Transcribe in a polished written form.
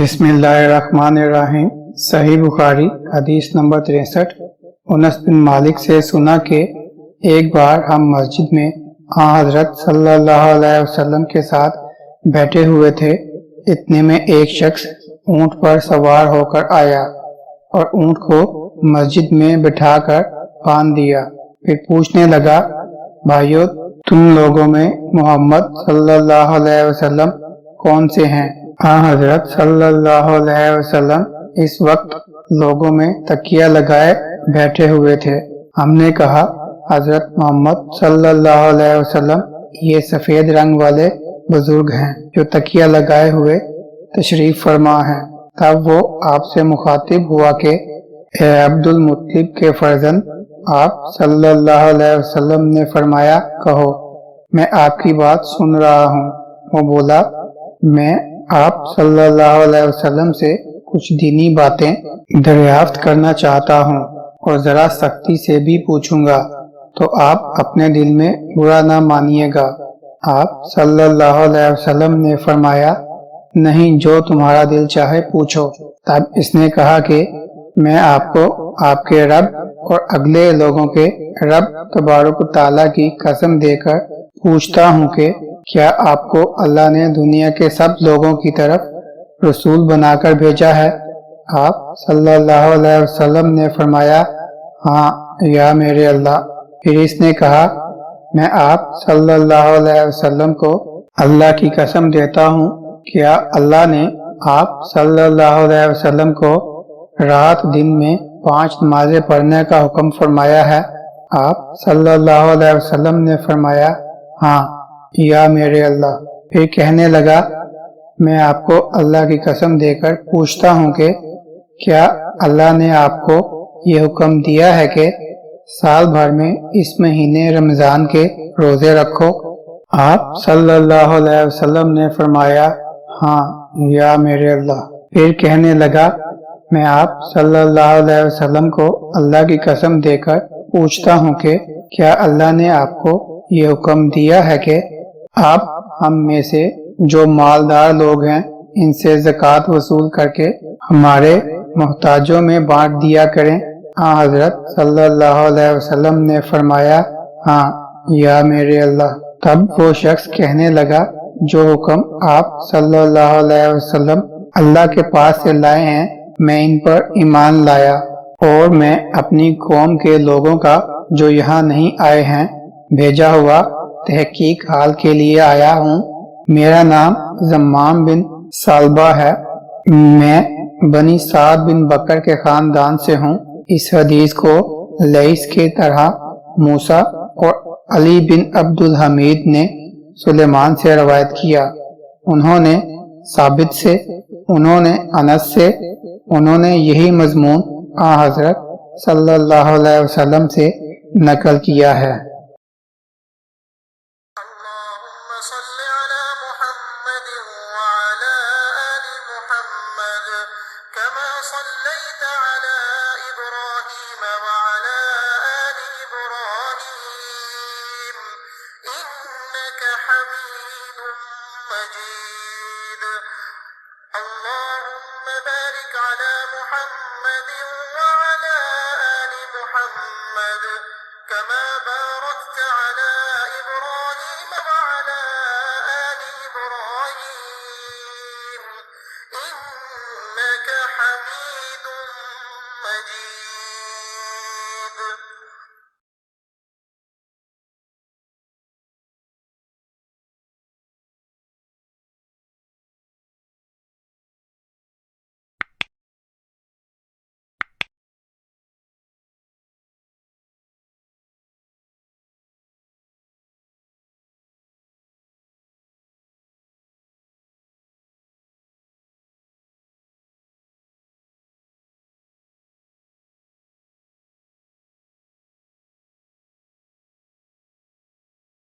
بسم اللہ الرحمن الرحیم۔ صحیح بخاری حدیث نمبر 63۔ انس بن مالک سے سنا کہ ایک بار ہم مسجد میں حضرت صلی اللہ علیہ وسلم کے ساتھ بیٹھے ہوئے تھے، اتنے میں ایک شخص اونٹ پر سوار ہو کر آیا اور اونٹ کو مسجد میں بٹھا کر باندھ دیا، پھر پوچھنے لگا، بھائیو تم لوگوں میں محمد صلی اللہ علیہ وسلم کون سے ہیں؟ حضرت صلی اللہ علیہ وسلم اس وقت لوگوں میں تکیہ لگائے بیٹھے ہوئے تھے۔ ہم نے کہا، حضرت محمد صلی اللہ علیہ وسلم یہ سفید رنگ والے بزرگ ہیں جو تکیہ لگائے ہوئے تشریف فرما ہیں۔ تب وہ آپ سے مخاطب ہوا کہ اے عبد المطلب کے فرزند، آپ صلی اللہ علیہ وسلم نے فرمایا، کہو میں آپ کی بات سن رہا ہوں۔ وہ بولا، میں آپ صلی اللہ علیہ وسلم سے کچھ دینی باتیں دریافت کرنا چاہتا ہوں اور ذرا سختی سے بھی پوچھوں گا، تو آپ اپنے دل میں برا نہ مانیے گا۔ آپ صلی اللہ علیہ وسلم نے فرمایا، نہیں، جو تمہارا دل چاہے پوچھو۔ تب اس نے کہا کہ میں آپ کو آپ کے رب اور اگلے لوگوں کے رب تبارک و تعالیٰ کی قسم دے کر پوچھتا ہوں کہ کیا آپ کو اللہ نے دنیا کے سب لوگوں کی طرف رسول بنا کر بھیجا ہے؟ آپ صلی اللہ علیہ وسلم نے فرمایا، ہاں یا میرے اللہ۔ پھر اس نے کہا، میں آپ صلی اللہ علیہ وسلم کو اللہ کی قسم دیتا ہوں، کیا اللہ نے آپ صلی اللہ علیہ وسلم کو رات دن میں 5 نمازیں پڑھنے کا حکم فرمایا ہے؟ آپ صلی اللہ علیہ وسلم نے فرمایا، ہاں یا میرے اللہ۔ پھر کہنے لگا، میں آپ کو اللہ کی قسم دے کر پوچھتا ہوں کہ کیا اللہ نے آپ کو یہ حکم دیا ہے کہ سال بھر میں اس مہینے رمضان کے روزے رکھو؟ آپ صلی اللہ علیہ وسلم نے فرمایا، ہاں یا میرے اللہ۔ پھر کہنے لگا، میں آپ صلی اللہ علیہ وسلم کو اللہ کی قسم دے کر پوچھتا ہوں کہ کیا اللہ نے آپ کو یہ حکم دیا ہے کہ آپ ہم میں سے جو مالدار لوگ ہیں ان سے زکوٰۃ وصول کر کے ہمارے محتاجوں میں بانٹ دیا کریں؟ حضرت صلی اللہ علیہ وسلم نے فرمایا، ہاں یا میرے اللہ۔ تب وہ شخص کہنے لگا، جو حکم آپ صلی اللہ علیہ وسلم اللہ کے پاس سے لائے ہیں میں ان پر ایمان لایا، اور میں اپنی قوم کے لوگوں کا جو یہاں نہیں آئے ہیں بھیجا ہوا تحقیق حال کے لیے آیا ہوں۔ میرا نام زمام بن ثعلبہ ہے، میں بنی سعد بن بکر کے خاندان سے ہوں۔ اس حدیث کو لیث کی طرح موسیٰ اور علی بن عبد الحمید نے سلیمان سے روایت کیا، انہوں نے ثابت سے، انہوں نے انس سے، انہوں نے یہی مضمون حضرت صلی اللہ علیہ وسلم سے نقل کیا ہے۔ صليت على إبراهيم وعلى آل إبراهيم إنك حميد مجيد اللهم بارك على محمد وعلى آل محمد كما باركت على إبراهيم وعلى آل إبراهيم إنك حميد مجيد